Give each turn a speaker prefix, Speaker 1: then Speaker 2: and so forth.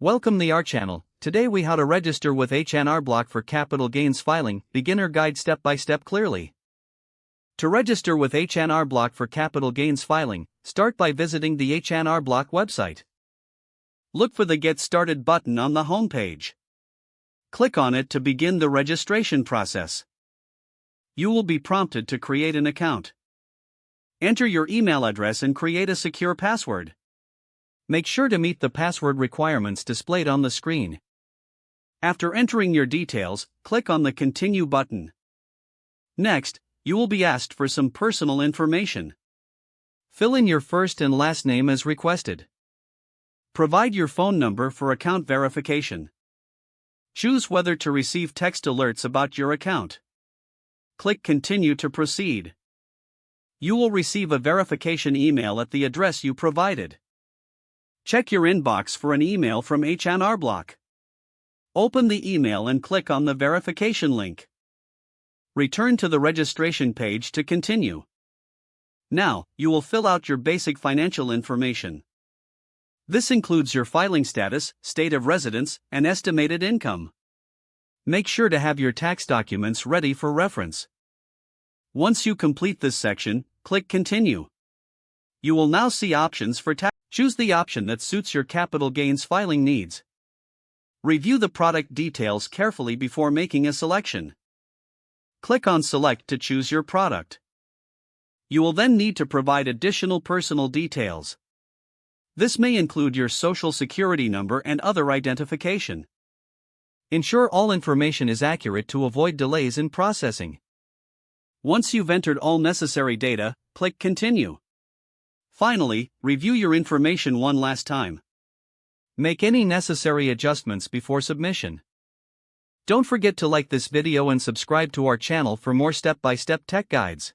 Speaker 1: Welcome the our channel. Today we how to register with H&R Block for capital gains filing, beginner guide step by step clearly. To register with H&R Block for capital gains filing, start by visiting the H&R Block website. Look for the Get Started button on the home page. Click on it to begin the registration process. You will be prompted to create an account. Enter your email address and create a secure password. Make sure to meet the password requirements displayed on the screen. After entering your details, click on the Continue button. Next, you will be asked for some personal information. Fill in your first and last name as requested. Provide your phone number for account verification. Choose whether to receive text alerts about your account. Click Continue to proceed. You will receive a verification email at the address you provided. Check your inbox for an email from H&R Block. Open the email and click on the verification link. Return to the registration page to continue. Now, you will fill out your basic financial information. This includes your filing status, state of residence, and estimated income. Make sure to have your tax documents ready for reference. Once you complete this section, click Continue. You will now see options for tax. Choose the option that suits your capital gains filing needs. Review the product details carefully before making a selection. Click on Select to choose your product. You will then need to provide additional personal details. This may include your social security number and other identification. Ensure all information is accurate to avoid delays in processing. Once you've entered all necessary data, click Continue. Finally, review your information one last time. Make any necessary adjustments before submission. Don't forget to like this video and subscribe to our channel for more step-by-step tech guides.